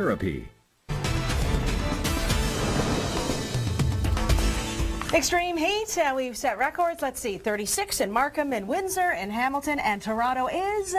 Therapy. Extreme heat, we've set records. Let's see, 36 in Markham and Windsor and Hamilton, and Toronto is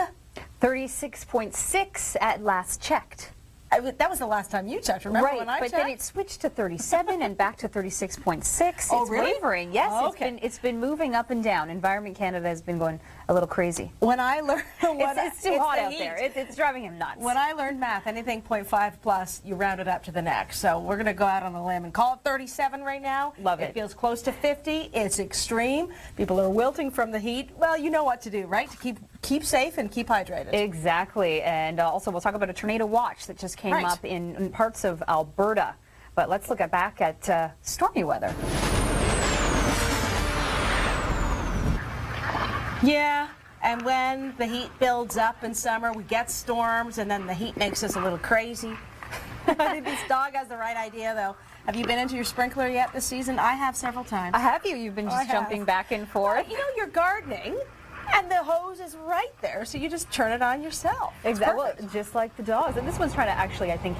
36.6 at last checked. That was the last time you checked, remember right, when I but checked? then it switched to 37 and back to 36.6. Oh, it's really? wavering. Yes, Oh, okay. it's been moving up and down. Environment Canada has been going a little crazy. When I learned... It's too hot out heat. there. It's driving him nuts. When I learned math, anything 0.5 plus, you round it up to the next. So we're going to go out on a limb and call it 37 right now. Love it. It feels close to 50. It's extreme. People are wilting from the heat. Well, you know what to do, right? To keep safe and keep hydrated. Exactly. And also we'll talk about a tornado watch that just came up in parts of Alberta. But let's look back at stormy weather. Yeah. And when the heat builds up in summer, we get storms, and then the heat makes us a little crazy. I think this dog has the right idea, though. Have you been into your sprinkler yet this season? I have several times. Have you? You've been just jumping back and forth? You know, you're gardening, and the hose is right there, so you just turn it on yourself. Exactly. Well, just like the dogs. And this one's trying to actually, I think,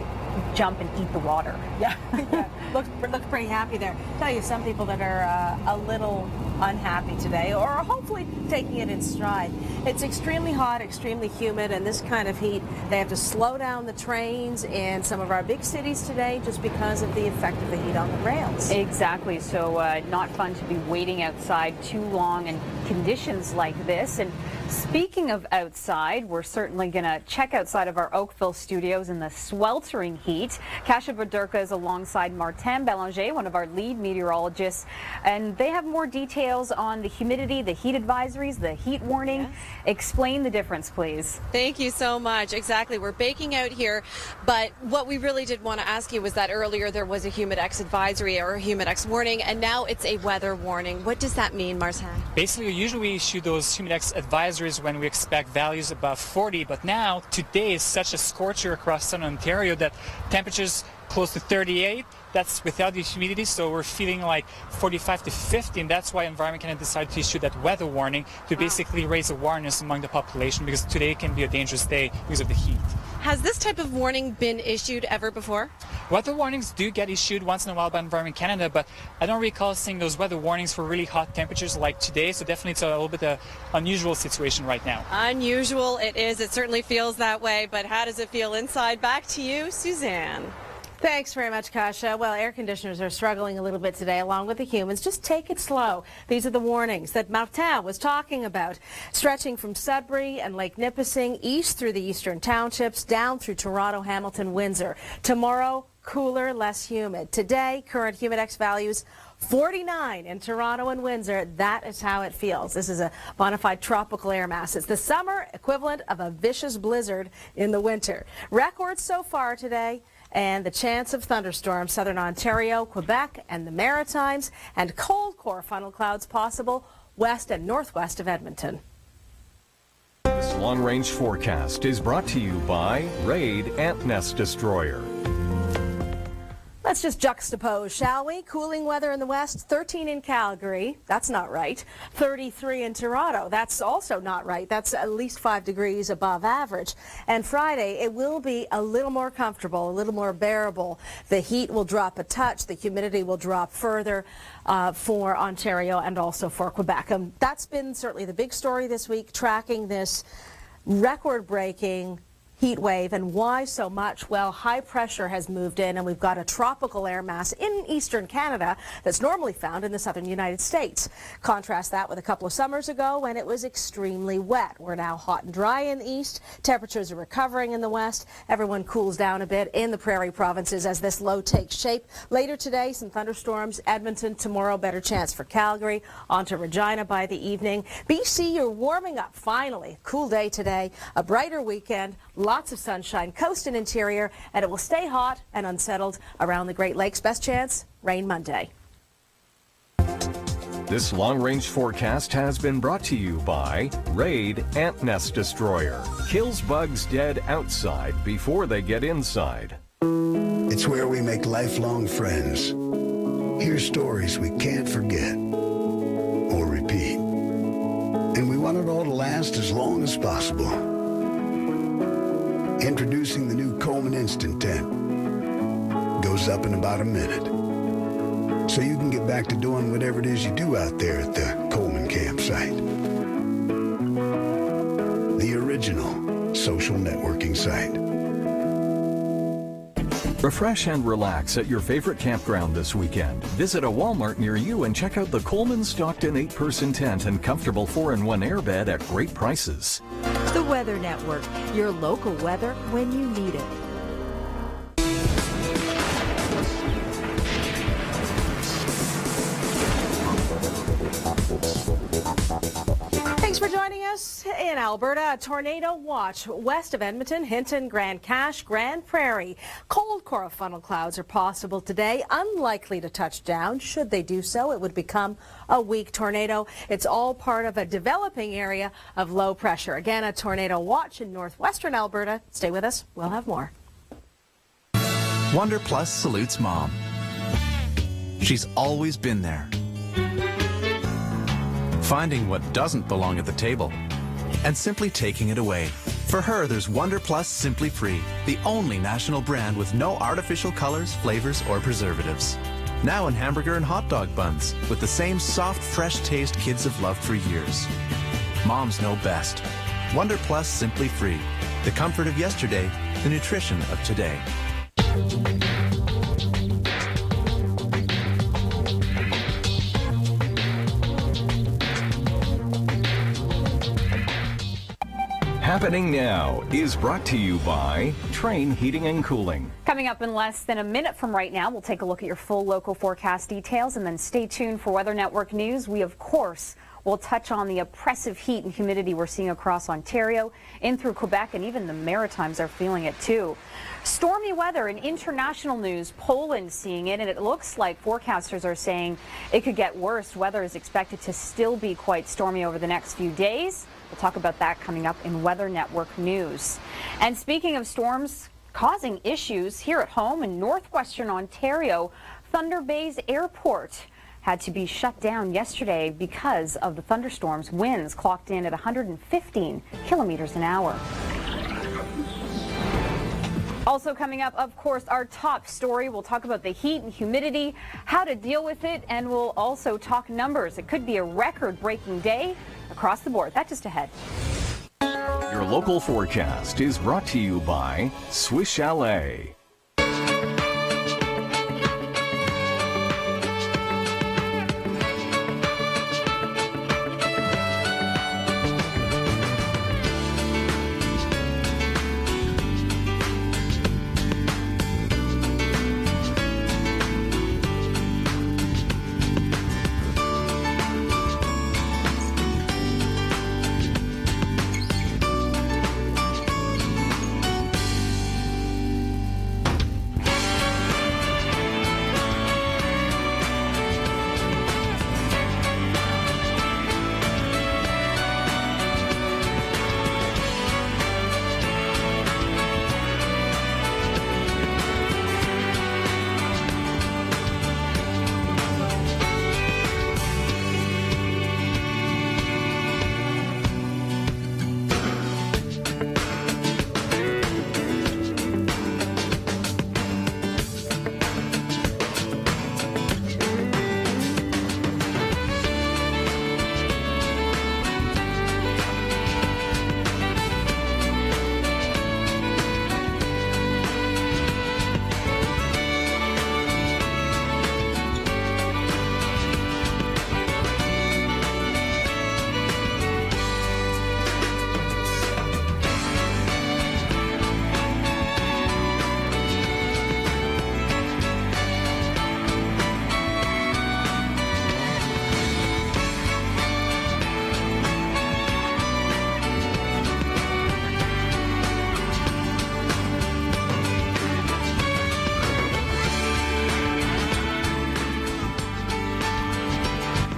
jump and eat the water. Yeah. Yeah. Looks pretty happy there. Tell you, some people that are a little unhappy today, or hopefully taking it in stride. It's extremely hot, extremely humid, and this kind of heat, they have to slow down the trains in some of our big cities today just because of the effect of the heat on the rails. Exactly. So not fun to be waiting outside too long in conditions like this. And speaking of outside, we're certainly going to check outside of our Oakville studios in the sweltering heat. Kasia Badurka is alongside Martin Belanger, one of our lead meteorologists, and they have more details on the humidity, the heat advisories, the heat warning. Yes. Explain the difference, please. Thank you so much. Exactly. We're baking out here, but what we really did want to ask you was that earlier there was a Humidex advisory or a Humidex warning, and now it's a weather warning. What does that mean, Martin? Basically, we usually issue those Humidex advisories when we expect values above 40, but now, today is such a scorcher across southern Ontario that temperatures close to 38, that's without the humidity, so we're feeling like 45 to 50, and that's why Environment Canada decided to issue that weather warning to basically raise awareness among the population, because today can be a dangerous day because of the heat. Has this type of warning been issued ever before? Weather warnings do get issued once in a while by Environment Canada, but I don't recall seeing those weather warnings for really hot temperatures like today, so definitely it's a little bit of an unusual situation right now. Unusual it is. It certainly feels that way, but how does it feel inside? Back to you, Suzanne. Thanks very much, Kasia. Well, air conditioners are struggling a little bit today, along with the humans. Just take it slow. These are the warnings that Martin was talking about, stretching from Sudbury and Lake Nipissing east through the eastern townships, down through Toronto, Hamilton, Windsor. Tomorrow, cooler, less humid. Today, current Humidex values 49 in Toronto and Windsor. That is how it feels. This is a bona fide tropical air mass. It's the summer equivalent of a vicious blizzard in the winter. Records so far today, and the chance of thunderstorms, southern Ontario, Quebec, and the Maritimes, and cold core funnel clouds possible west and northwest of Edmonton. This long-range forecast is brought to you by Raid Ant Nest Destroyer. Let's just juxtapose, shall we? Cooling weather in the west, 13 in Calgary. That's not right. 33 in Toronto. That's also not right. That's at least 5 degrees above average. And Friday, it will be a little more comfortable, a little more bearable. The heat will drop a touch. The humidity will drop further for Ontario and also for Quebec. That's been certainly the big story this week, tracking this record-breaking heat wave. And why so much? Well, high pressure has moved in, and we've got a tropical air mass in eastern Canada that's normally found in the southern United States. Contrast that with a couple of summers ago when it was extremely wet. We're now hot and dry in the east. Temperatures are recovering in the west. Everyone cools down a bit in the prairie provinces as this low takes shape. Later today, some thunderstorms. Edmonton tomorrow, better chance for Calgary. On to Regina by the evening. BC, you're warming up finally. Cool day today. A brighter weekend. Lots of sunshine, coast and interior, and it will stay hot and unsettled around the Great Lakes. Best chance, rain Monday. This long-range forecast has been brought to you by Raid Ant Nest Destroyer. Kills bugs dead outside before they get inside. It's where we make lifelong friends. Hear stories we can't forget or repeat. And we want it all to last as long as possible. Introducing the new Coleman Instant Tent. Goes up in about a minute. So you can get back to doing whatever it is you do out there at the Coleman campsite. The original social networking site. Refresh and relax at your favorite campground this weekend. Visit a Walmart near you and check out the Coleman Stockton 8-person tent and comfortable 4-in-1 airbed at great prices. The Weather Network, your local weather when you need it. Thanks for joining us in Alberta. A tornado watch west of Edmonton, Hinton, Grand Cache, Grand Prairie. Cold corafunnel clouds are possible today, unlikely to touch down. Should they do so, it would become a weak tornado. It's all part of a developing area of low pressure. Again, a tornado watch in northwestern Alberta. Stay with us. We'll have more. Wonder Plus salutes Mom. She's always been there, finding what doesn't belong at the table and simply taking it away. For her, there's Wonder Plus Simply Free, the only national brand with no artificial colors, flavors, or preservatives. Now in hamburger and hot dog buns, with the same soft, fresh taste kids have loved for years. Moms know best. Wonder Plus Simply Free, the comfort of yesterday, the nutrition of today. Happening Now is brought to you by Train Heating and Cooling. Coming up in less than a minute from right now, we'll take a look at your full local forecast details, and then stay tuned for Weather Network news. We, of course, will touch on the oppressive heat and humidity we're seeing across Ontario, in through Quebec, and even the Maritimes are feeling it too. Stormy weather in international news, Poland seeing it, and it looks like forecasters are saying it could get worse. Weather is expected to still be quite stormy over the next few days. We'll talk about that coming up in Weather Network news. And speaking of storms causing issues here at home in northwestern Ontario, Thunder Bay's airport had to be shut down yesterday because of the thunderstorms. Winds clocked in at 115 kilometers an hour. Also coming up, of course, our top story. We'll talk about the heat and humidity, how to deal with it, and we'll also talk numbers. It could be a record-breaking day across the board. That's just ahead. Your local forecast is brought to you by Swiss Chalet.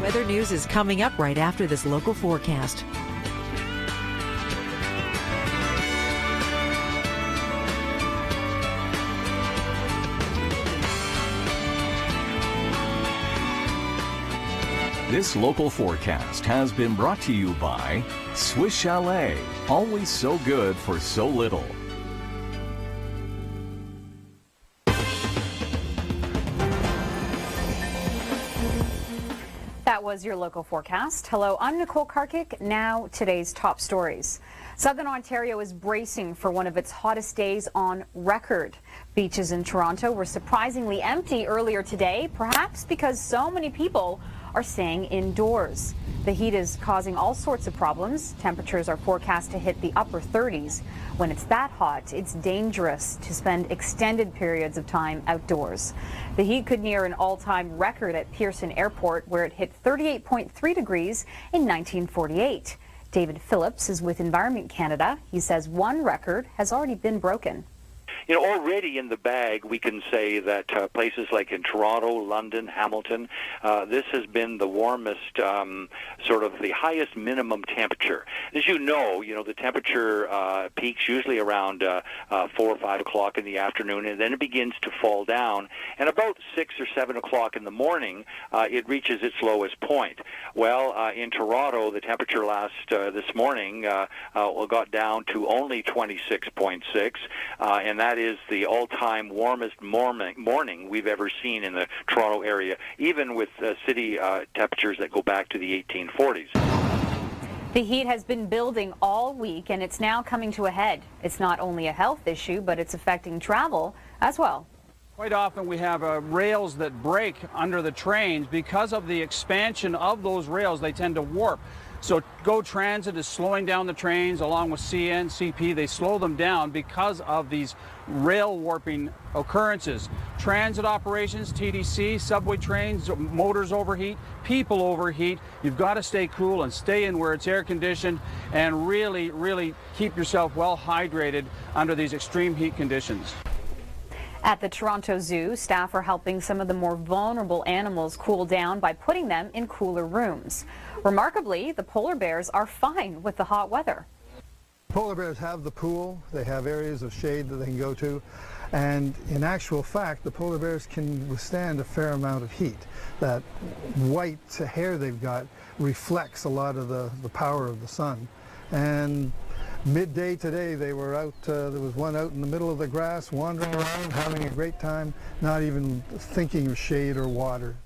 Weather news is coming up right after this local forecast. This local forecast has been brought to you by Swiss Chalet. Always so good for so little. That was your local forecast. Hello, I'm Nicole Karkic. Now today's top stories. Southern Ontario is bracing for one of its hottest days on record. Beaches in Toronto were surprisingly empty earlier today, perhaps because so many people are staying indoors. The heat is causing all sorts of problems. Temperatures are forecast to hit the upper 30s. When it's that hot, it's dangerous to spend extended periods of time outdoors. The heat could near an all-time record at Pearson Airport, where it hit 38.3 degrees in 1948. David Phillips is with Environment Canada. He says one record has already been broken. You know, already in the bag, we can say that places like in Toronto, London, Hamilton, this has been the warmest, sort of the highest minimum temperature. As you know, the temperature peaks usually around 4 or 5 o'clock in the afternoon, and then it begins to fall down. And about 6 or 7 o'clock in the morning, it reaches its lowest point. Well, in Toronto, the temperature this morning got down to only 26.6, and that is the all-time warmest morning we've ever seen in the Toronto area, even with city temperatures that go back to the 1840s. The heat has been building all week, and it's now coming to a head. It's not only a health issue, but it's affecting travel as well. Quite often we have rails that break under the trains. Because of the expansion of those rails, they tend to warp. So GO Transit is slowing down the trains along with CN, CP. They slow them down because of these rail warping occurrences. Transit operations, TDC, subway trains, motors overheat, people overheat. You've got to stay cool and stay in where it's air conditioned and really, really keep yourself well hydrated under these extreme heat conditions. At the Toronto Zoo, staff are helping some of the more vulnerable animals cool down by putting them in cooler rooms. Remarkably, the polar bears are fine with the hot weather. Polar bears have the pool, they have areas of shade that they can go to, and in actual fact, the polar bears can withstand a fair amount of heat. That white hair they've got reflects a lot of the power of the sun. And midday today, they were out, there was one out in the middle of the grass, wandering around, having a great time, not even thinking of shade or water.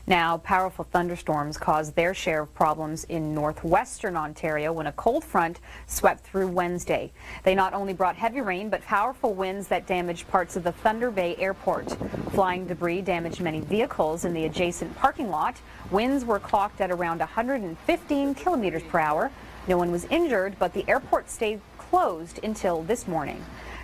Now, powerful thunderstorms caused their share of problems in northwestern Ontario when a cold front swept through Wednesday. They not only brought heavy rain, but powerful winds that damaged parts of the Thunder Bay Airport. Flying debris damaged many vehicles in the adjacent parking lot. Winds were clocked at around 115 kilometers per hour. No one was injured, but the airport stayed closed until this morning.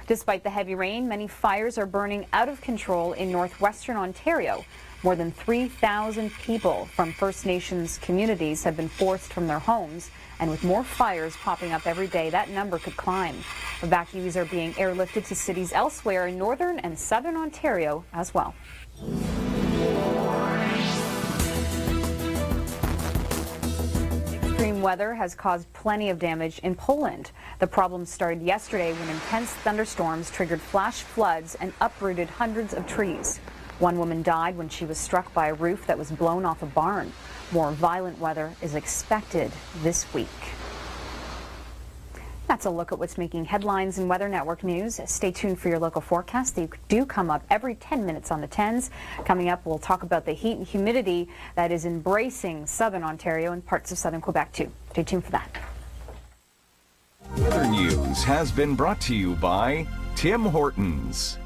Despite the heavy rain, many fires are burning out of control in northwestern Ontario. More than 3,000 people from First Nations communities have been forced from their homes, and with more fires popping up every day, that number could climb. Evacuees are being airlifted to cities elsewhere in northern and southern Ontario as well. Extreme weather has caused plenty of damage in Poland. The problem started yesterday when intense thunderstorms triggered flash floods and uprooted hundreds of trees. One woman died when she was struck by a roof that was blown off a barn. More violent weather is expected this week. That's a look at what's making headlines in Weather Network News. Stay tuned for your local forecast. They do come up every 10 minutes on the 10s. Coming up, we'll talk about the heat and humidity that is embracing southern Ontario and parts of southern Quebec too. Stay tuned for that. Weather News has been brought to you by Tim Hortons.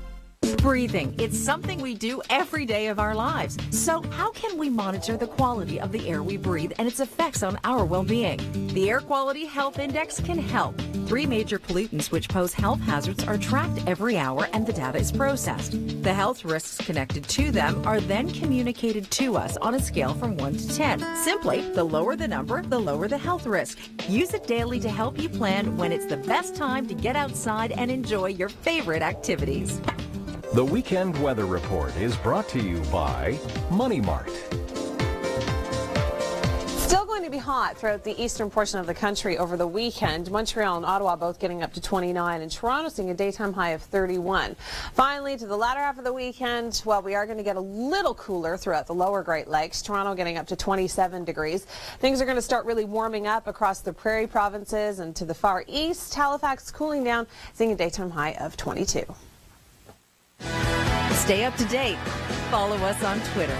Breathing. It's something we do every day of our lives. So how can we monitor the quality of the air we breathe and its effects on our well-being? The Air Quality Health Index can help. 3 major pollutants which pose health hazards are tracked every hour and the data is processed. The health risks connected to them are then communicated to us on a scale from 1 to 10. Simply, the lower the number, the lower the health risk. Use it daily to help you plan when it's the best time to get outside and enjoy your favorite activities. The Weekend Weather Report is brought to you by Money Mart. Still going to be hot throughout the eastern portion of the country over the weekend. Montreal and Ottawa both getting up to 29, and Toronto seeing a daytime high of 31. Finally, to the latter half of the weekend, well, we are going to get a little cooler throughout the lower Great Lakes. Toronto getting up to 27 degrees. Things are going to start really warming up across the Prairie provinces and to the far east. Halifax cooling down, seeing a daytime high of 22. Stay up to date. Follow us on Twitter.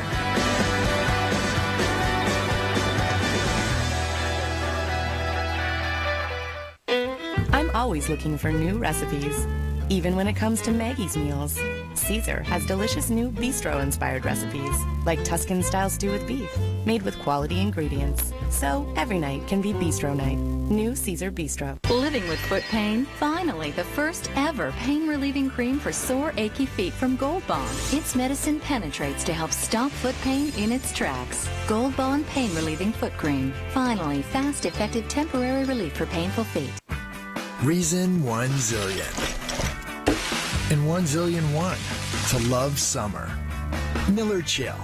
I'm always looking for new recipes. Even when it comes to Maggie's meals, Caesar has delicious new bistro-inspired recipes, like Tuscan-style stew with beef, made with quality ingredients. So every night can be bistro night. New Caesar Bistro. Living with foot pain? Finally, the first ever pain-relieving cream for sore, achy feet from Gold Bond. Its medicine penetrates to help stop foot pain in its tracks. Gold Bond Pain-Relieving Foot Cream. Finally, fast, effective, temporary relief for painful feet. Reason 1 zillion. And 1 zillion 1 to love summer. Miller Chill.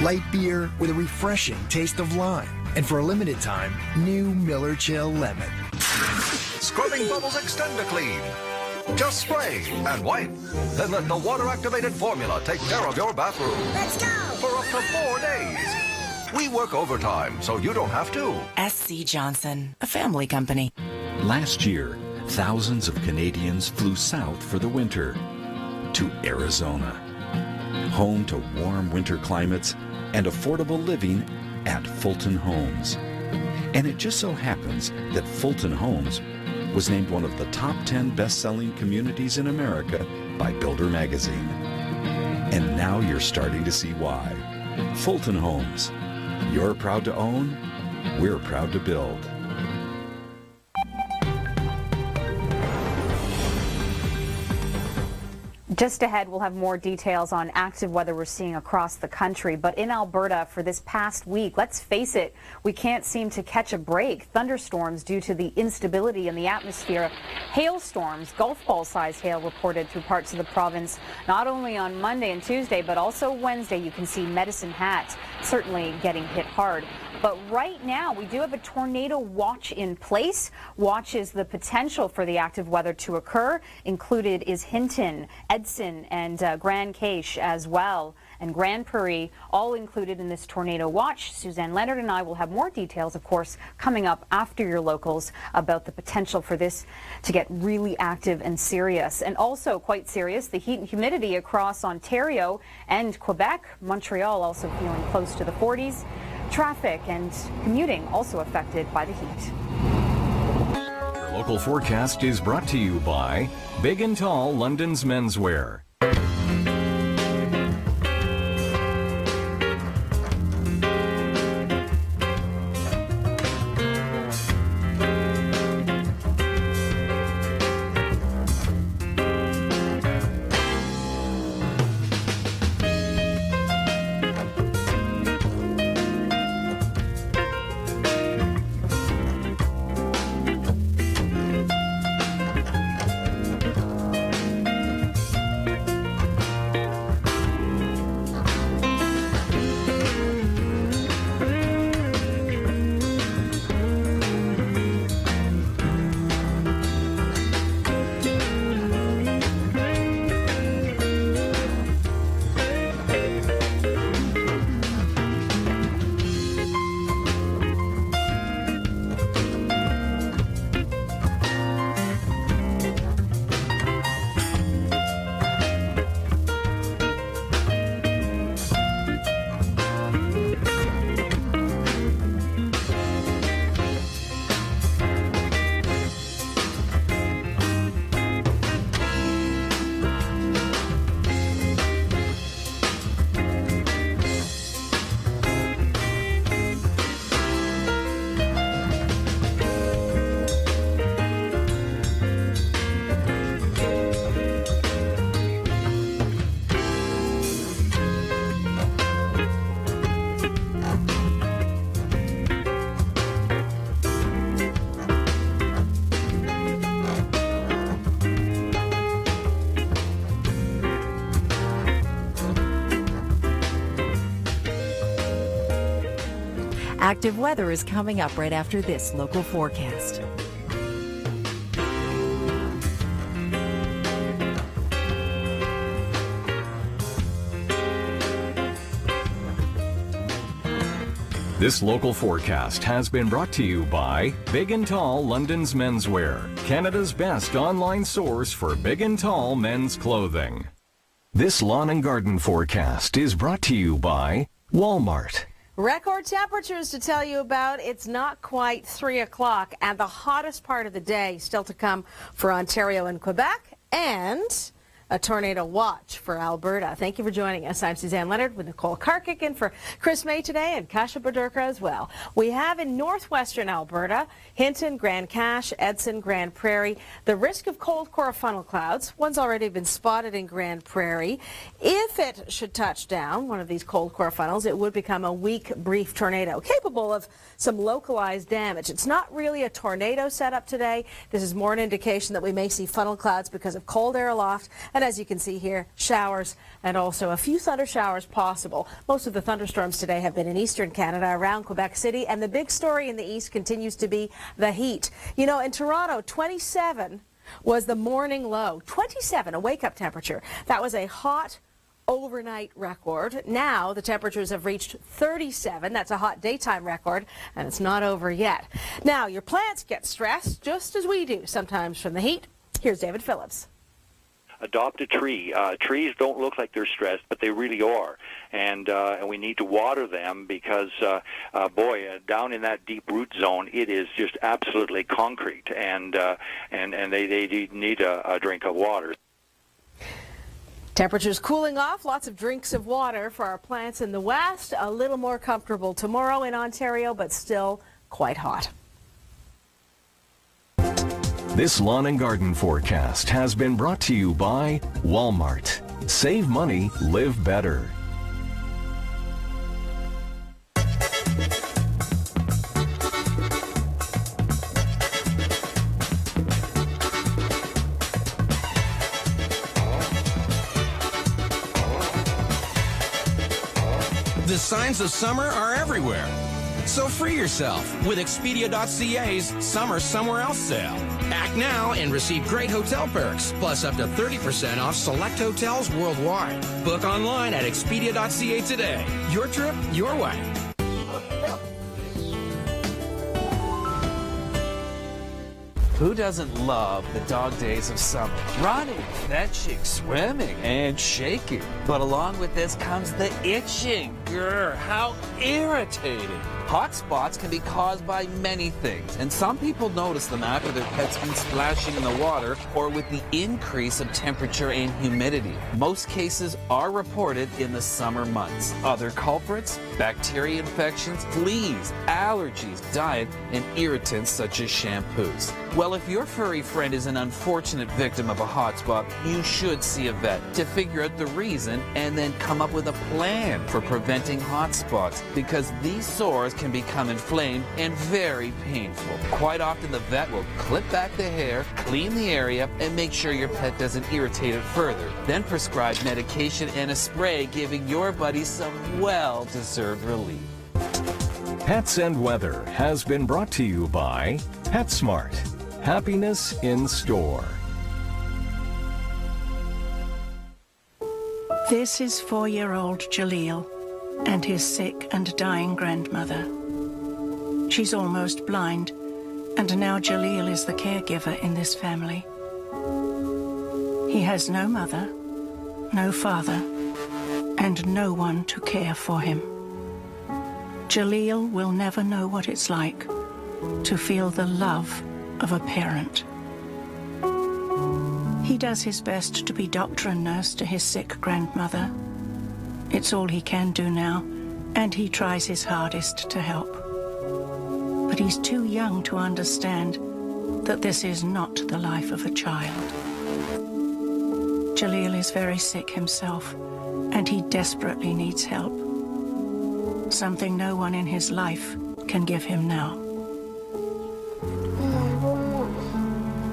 Light beer with a refreshing taste of lime. And for a limited time, new Miller Chill Lemon. Scrubbing Bubbles Extender Clean. Just spray and wipe. Then let the water-activated formula take care of your bathroom. Let's go! For up to 4 days. We work overtime, so you don't have to. SC Johnson, a family company. Last year, thousands of Canadians flew south for the winter to Arizona, home to warm winter climates and affordable living at Fulton Homes. And it just so happens that Fulton Homes was named one of the top 10 best-selling communities in America by Builder Magazine. And now you're starting to see why. Fulton Homes. You're proud to own, we're proud to build. Just ahead, we'll have more details on active weather we're seeing across the country. But in Alberta for this past week, let's face it, we can't seem to catch a break. Thunderstorms due to the instability in the atmosphere. Hailstorms, golf ball size hail reported through parts of the province, not only on Monday and Tuesday, but also Wednesday. You can see Medicine Hat certainly getting hit hard. But right now, we do have a tornado watch in place. Watches the potential for the active weather to occur. Included is Hinton, Edson, and Grand Cache as well. And Grand Prairie, all included in this tornado watch. Suzanne Leonard and I will have more details, of course, coming up after your locals about the potential for this to get really active and serious. And also quite serious, the heat and humidity across Ontario and Quebec. Montreal also feeling close to the 40s. Traffic and commuting also affected by the heat. Your local forecast is brought to you by Big and Tall London's Menswear. Active weather is coming up right after this local forecast. This local forecast has been brought to you by Big and Tall London's Menswear, Canada's best online source for big and tall men's clothing. This lawn and garden forecast is brought to you by Walmart. Record temperatures to tell you about. It's not quite 3 o'clock, and the hottest part of the day still to come for Ontario and Quebec, and a tornado watch for Alberta. Thank you for joining us. I'm Suzanne Leonard with Nicole Karkic in for Chris May today and Kasha Badurka as well. We have in northwestern Alberta, Hinton, Grand Cache, Edson, Grand Prairie, the risk of cold core funnel clouds. One's already been spotted in Grand Prairie. If it should touch down, one of these cold core funnels, it would become a weak, brief tornado capable of some localized damage. It's not really a tornado setup today. This is more an indication that we may see funnel clouds because of cold air aloft. And as you can see here, showers and also a few thunder showers possible. Most of the thunderstorms today have been in eastern Canada around Quebec City, and the big story in the east continues to be the heat. You know, in Toronto, 27 was the morning low. 27, a wake-up temperature. That was a hot overnight record. Now the temperatures have reached 37. That's a hot daytime record, and it's not over yet. Now, your plants get stressed just as we do sometimes from the heat. Here's David Phillips. Adopt a tree. Trees don't look like they're stressed, but they really are, and we need to water them because, down in that deep root zone, it is just absolutely concrete, and they need a drink of water. Temperatures cooling off, lots of drinks of water for our plants in the west. A little more comfortable tomorrow in Ontario, but still quite hot. This lawn and garden forecast has been brought to you by Walmart. Save money, live better. The signs of summer are everywhere. So free yourself with Expedia.ca's Summer Somewhere Else sale. Act now and receive great hotel perks, plus up to 30% off select hotels worldwide. Book online at Expedia.ca today. Your trip, your way. Who doesn't love the dog days of summer? Running, fetching, swimming, and shaking. But along with this comes the itching. Grr, how irritating. Hot spots can be caused by many things, and some people notice them after their pet's been splashing in the water or with the increase of temperature and humidity. Most cases are reported in the summer months. Other culprits? Bacteria infections, fleas, allergies, diet, and irritants such as shampoos. Well, if your furry friend is an unfortunate victim of a hot spot, you should see a vet to figure out the reason and then come up with a plan for preventing hot spots, because these sores can become inflamed and very painful. Quite often the vet will clip back the hair, clean the area, and make sure your pet doesn't irritate it further. Then prescribe medication and a spray, giving your buddy some well-deserved relief. Pets and Weather has been brought to you by PetSmart. Happiness in store. This is 4-year-old Jaleel and his sick and dying grandmother. She's almost blind, and now Jaleel is the caregiver in this family. He has no mother, no father, and no one to care for him. Jaleel will never know what it's like to feel the love of a parent. He does his best to be doctor and nurse to his sick grandmother. It's all he can do now, and he tries his hardest to help. But he's too young to understand that this is not the life of a child. Jaleel is very sick himself, and he desperately needs help. Something no one in his life can give him now.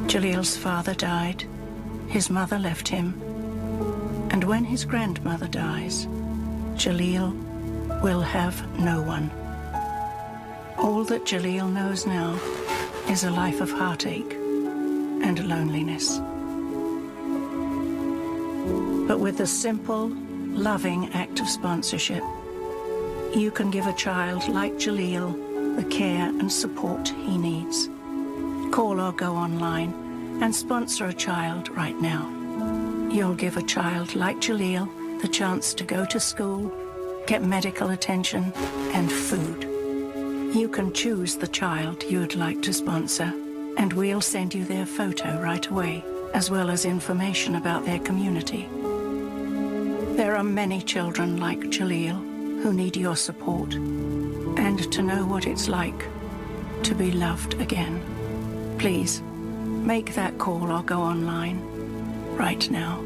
Jaleel's father died, his mother left him, and when his grandmother dies, Jaleel will have no one. All that Jaleel knows now is a life of heartache and loneliness. But with a simple, loving act of sponsorship, you can give a child like Jaleel the care and support he needs. Call or go online and sponsor a child right now. You'll give a child like Jaleel the chance to go to school, get medical attention, and food. You can choose the child you'd like to sponsor, and we'll send you their photo right away, as well as information about their community. There are many children like Jaleel who need your support, and to know what it's like to be loved again. Please, make that call or go online right now.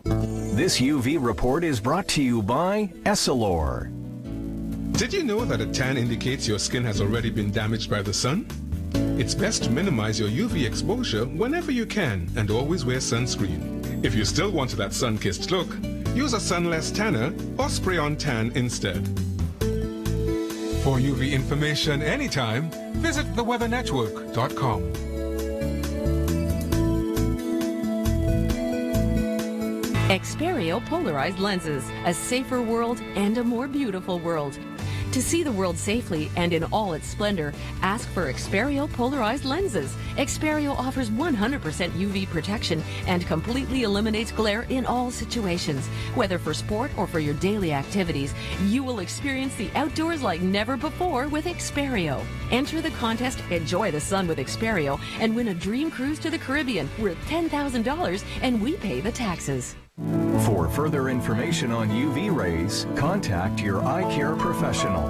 This UV report is brought to you by Essilor. Did you know that a tan indicates your skin has already been damaged by the sun? It's best to minimize your UV exposure whenever you can and always wear sunscreen. If you still want that sun-kissed look, use a sunless tanner or spray-on tan instead. For UV information anytime, visit theweathernetwork.com. Experio polarized lenses, a safer world and a more beautiful world. To see the world safely and in all its splendor, ask for Experio polarized lenses. Experio offers 100% UV protection and completely eliminates glare in all situations. Whether for sport or for your daily activities, you will experience the outdoors like never before with Experio. Enter the contest Enjoy the Sun with Experio and win a dream cruise to the Caribbean worth $10,000, and we pay the taxes. For further information on UV rays, contact your eye care professional.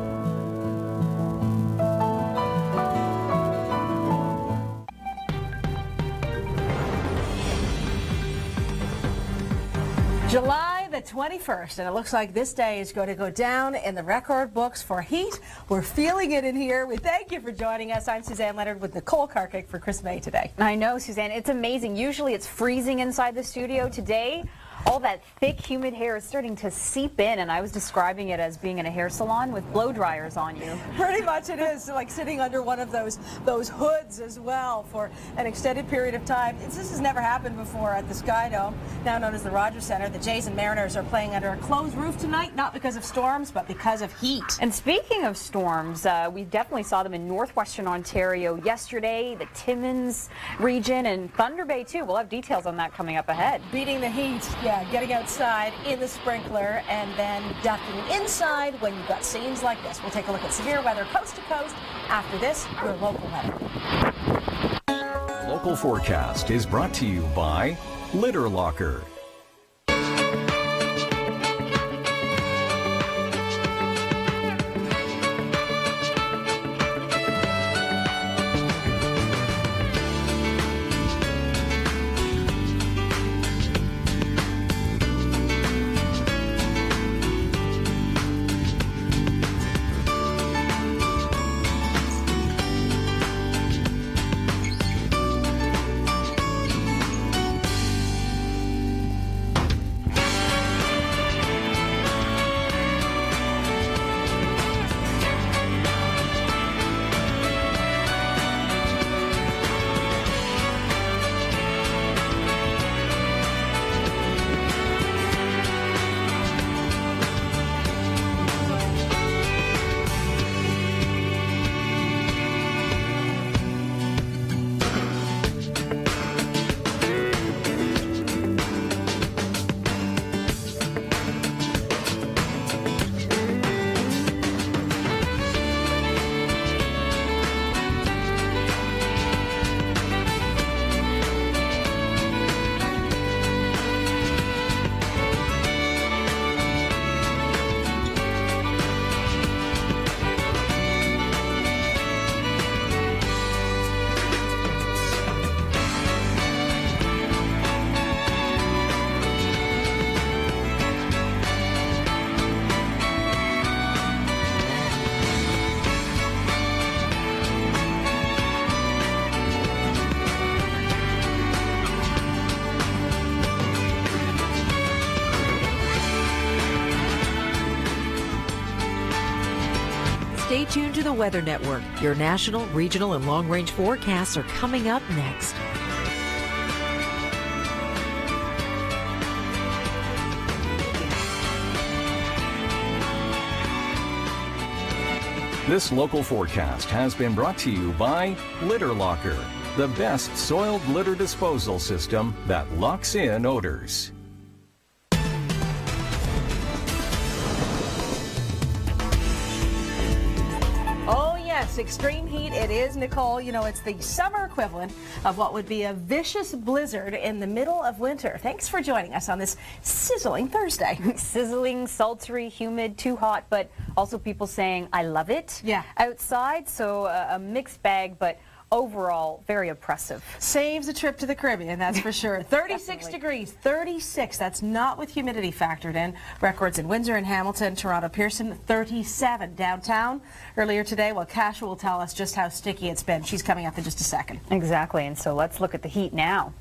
July the 21st, and it looks like this day is going to go down in the record books for heat. We're feeling it in here. We thank you for joining us. I'm Suzanne Leonard with Nicole Karkic for Chris May today. I know, Suzanne. It's amazing. Usually it's freezing inside the studio. Today, all that thick, humid hair is starting to seep in, and I was describing it as being in a hair salon with blow dryers on you. Pretty much it is, like sitting under one of those hoods as well for an extended period of time. This has never happened before at the Sky Dome, now known as the Rogers Center. The Jays and Mariners are playing under a closed roof tonight, not because of storms, but because of heat. And speaking of storms, we definitely saw them in northwestern Ontario yesterday, the Timmins region, and Thunder Bay too. We'll have details on that coming up ahead. Beating the heat. Yeah, getting outside in the sprinkler and then ducking inside when you've got scenes like this. We'll take a look at severe weather coast to coast. After this, your local weather. Local forecast is brought to you by Litter Locker. Stay tuned to the Weather Network. Your national, regional, and long-range forecasts are coming up next. This local forecast has been brought to you by Litter Locker, the best soiled litter disposal system that locks in odors. this extreme heat. It is, Nicole, you know, it's the summer equivalent of what would be a vicious blizzard in the middle of winter. Thanks for joining us on this sizzling Thursday. Sizzling, sultry, humid, too hot, but also people saying, I love it outside. So a mixed bag, but overall very oppressive. Saves a trip to the Caribbean, that's for sure. 36 degrees, 36. That's not with humidity factored in. Records in Windsor and Hamilton, Toronto, Pearson, 37. Downtown earlier today, well, Kasha will tell us just how sticky it's been. She's coming up in just a second. Exactly, and so let's look at the heat now.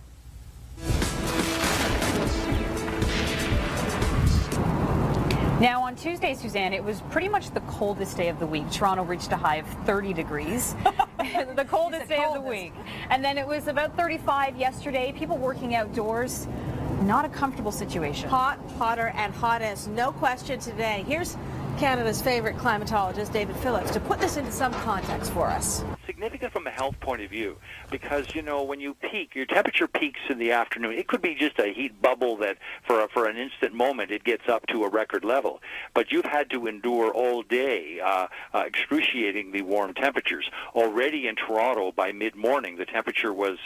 Now, on Tuesday, Suzanne, it was pretty much the coldest day of the week. Toronto reached a high of 30 degrees. The coldest day of the week. And then it was about 35 yesterday. People working outdoors, not a comfortable situation. Hot, hotter, and hottest. No question today. Here's Canada's favorite climatologist, David Phillips, to put this into some context for us. Significant from a health point of view because, you know, when you peak, your temperature peaks in the afternoon. It could be just a heat bubble that for an instant moment it gets up to a record level. But you've had to endure all day excruciatingly warm temperatures. Already in Toronto by mid-morning, the temperature was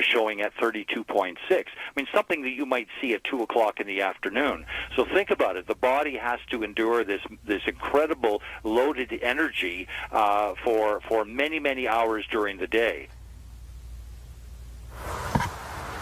showing at 32.6. I mean, something that you might see at 2 o'clock in the afternoon. So think about it. The body has to endure this incredible loaded energy for many hours during the day.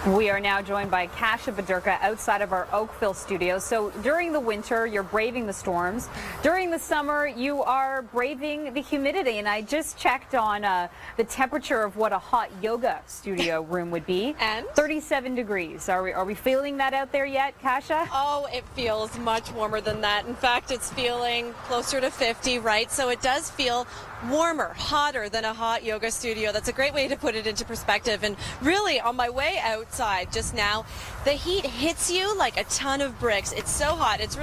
We are now joined by Kasha Badurka outside of our Oakville studio. So during the winter, you're braving the storms. During the summer, you are braving the humidity. And I just checked on the temperature of what a hot yoga studio room would be. And? 37 degrees. Are we feeling that out there yet, Kasha? Oh, it feels much warmer than that. In fact, it's feeling closer to 50, right? So it does feel warmer, hotter than a hot yoga studio. That's a great way to put it into perspective. And really, on my way outside just now, the heat hits you like a ton of bricks. It's so hot. It's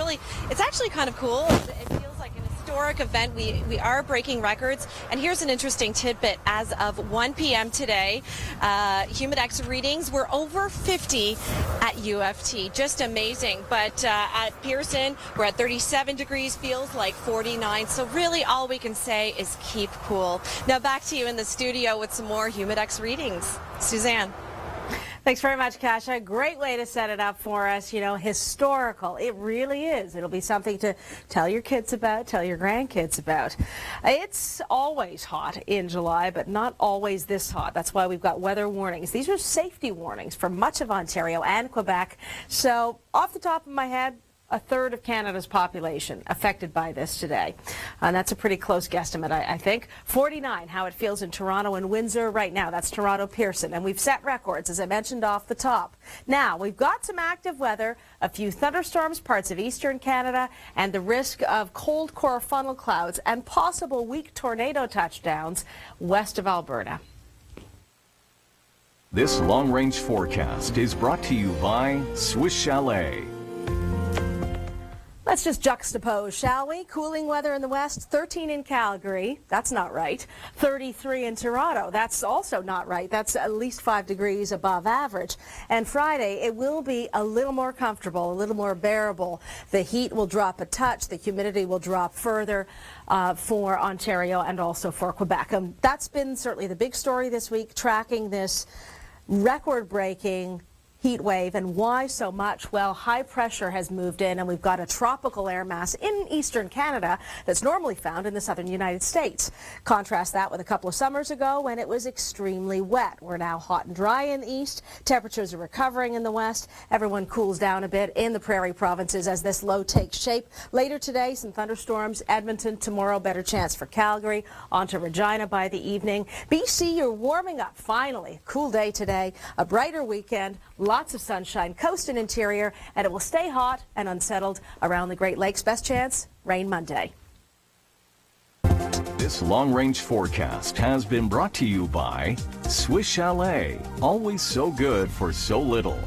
actually kind of cool. It feels like an historic event. We are breaking records. And here's an interesting tidbit. As of 1 p.m. today, Humidex readings were over 50 at UFT. Just amazing. But at Pearson, we're at 37 degrees, feels like 49. So really all we can say is keep cool. Now back to you in the studio with some more Humidex readings. Suzanne. Thanks very much, Kasha. Great way to set it up for us. You know, historical. It really is. It'll be something to tell your kids about, tell your grandkids about. It's always hot in July, but not always this hot. That's why we've got weather warnings. These are safety warnings for much of Ontario and Quebec. So off the top of my head, a third of Canada's population affected by this today. And that's a pretty close guesstimate, I think. 49, how it feels in Toronto and Windsor right now. That's Toronto Pearson. And we've set records, as I mentioned off the top. Now, we've got some active weather, a few thunderstorms, parts of eastern Canada, and the risk of cold core funnel clouds and possible weak tornado touchdowns west of Alberta. This long-range forecast is brought to you by Swiss Chalet. Let's just juxtapose, shall we? Cooling weather in the west, 13 in Calgary. That's not right. 33 in Toronto. That's also not right. That's at least 5 degrees above average. And Friday, it will be a little more comfortable, a little more bearable. The heat will drop a touch. The humidity will drop further for Ontario and also for Quebec. That's been certainly the big story this week, tracking this record-breaking heat wave. And why so much? Well, high pressure has moved in, and we've got a tropical air mass in eastern Canada that's normally found in the southern United States. Contrast that with a couple of summers ago when it was extremely wet. We're now hot and dry in the east. Temperatures are recovering in the west. Everyone cools down a bit in the prairie provinces as this low takes shape. Later today, some thunderstorms. Edmonton tomorrow, better chance for Calgary. On to Regina by the evening. BC, you're warming up finally. Cool day today. A brighter weekend. Lots of sunshine, coast and interior, and it will stay hot and unsettled around the Great Lakes. Best chance, rain Monday. This long-range forecast has been brought to you by Swiss Chalet. Always so good for so little.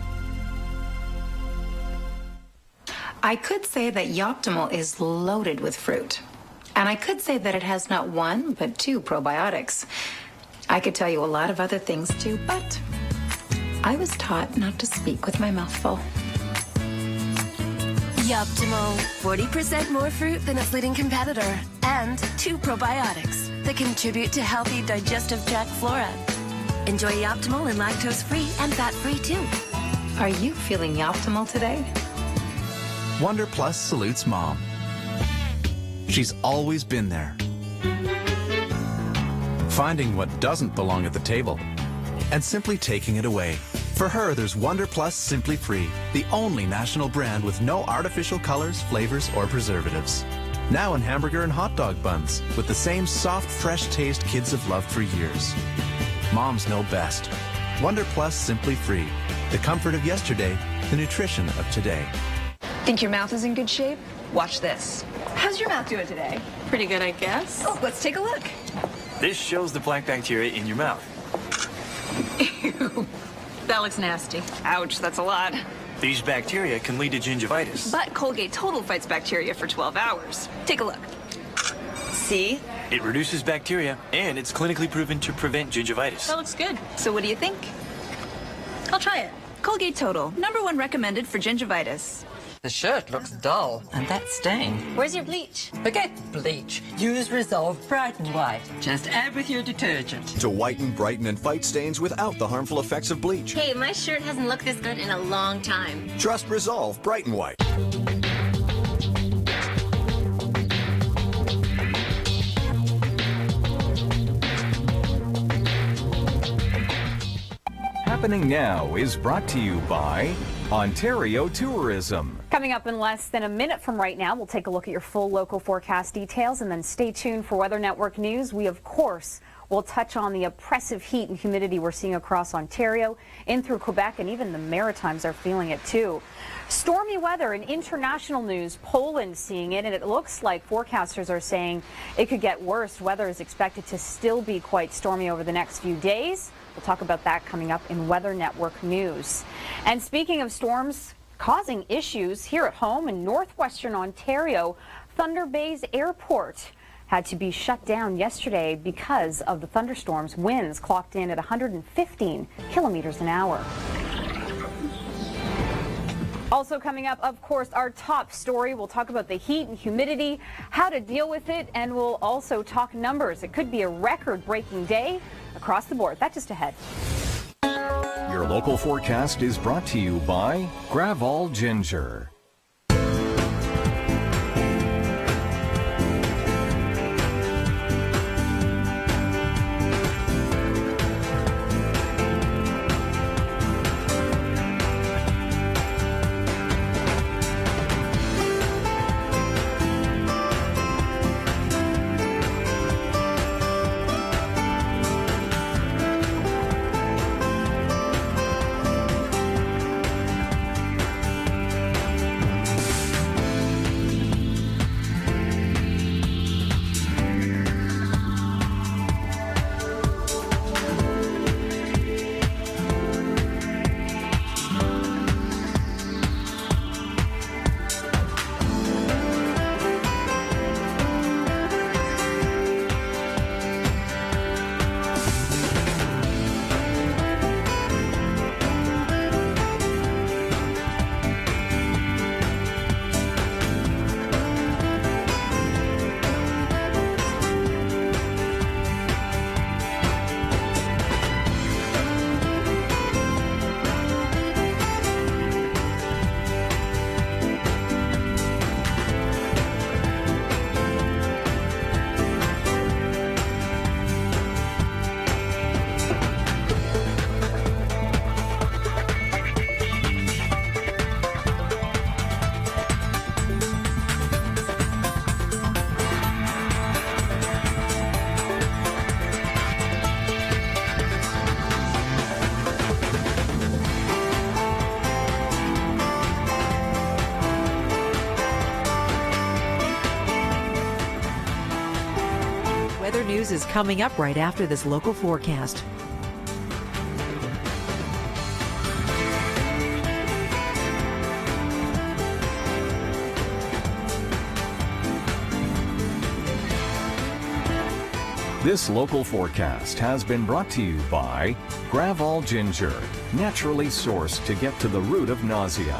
I could say that Yoptimal is loaded with fruit. And I could say that it has not one, but 2 probiotics. I could tell you a lot of other things too, but I was taught not to speak with my mouth full. Yoptimal, 40% more fruit than its leading competitor, and 2 probiotics. that contribute to healthy digestive tract flora. Enjoy Optimal in lactose-free and fat-free too. Are you feeling optimal today? Wonder Plus salutes Mom. She's always been there, finding what doesn't belong at the table and simply taking it away. For her, there's Wonder Plus Simply Free, the only national brand with no artificial colors, flavors, or preservatives. Now in hamburger and hot dog buns, with the same soft, fresh taste kids have loved for years. Moms know best. Wonder Plus Simply Free, the comfort of yesterday, the nutrition of today. Think your mouth is in good shape? Watch this. How's your mouth doing today? Pretty good, I guess. Oh, let's take a look. This shows the plaque bacteria in your mouth. Ew. That looks nasty. Ouch, that's a lot. These bacteria can lead to gingivitis. But Colgate Total fights bacteria for 12 hours. Take a look. See? It reduces bacteria, and it's clinically proven to prevent gingivitis. That looks good. So what do you think? I'll try it. Colgate Total, #1 recommended for gingivitis. The shirt looks dull, and that stain. Where's your bleach? Forget bleach. Use Resolve Brighten White. Just add with your detergent. To whiten, brighten, and fight stains without the harmful effects of bleach. Hey, my shirt hasn't looked this good in a long time. Trust Resolve Brighten White. Happening Now is brought to you by Ontario Tourism. Coming up in less than a minute from right now, we'll take a look at your full local forecast details, and then stay tuned for Weather Network news. We, of course, will touch on the oppressive heat and humidity we're seeing across Ontario, in through Quebec, and even the Maritimes are feeling it too. Stormy weather in international news, Poland seeing it, and it looks like forecasters are saying it could get worse. Weather is expected to still be quite stormy over the next few days. We'll talk about that coming up in Weather Network news. And speaking of storms causing issues here at home in northwestern Ontario, Thunder Bay's airport had to be shut down yesterday because of the thunderstorms. Winds clocked in at 115 kilometers an hour. Also coming up, of course, our top story. We'll talk about the heat and humidity, how to deal with it, and we'll also talk numbers. It could be a record-breaking day across the board. That's just ahead. Your local forecast is brought to you by Gravol Ginger. Weather news is coming up right after this local forecast. This local forecast has been brought to you by Gravol Ginger, naturally sourced to get to the root of nausea.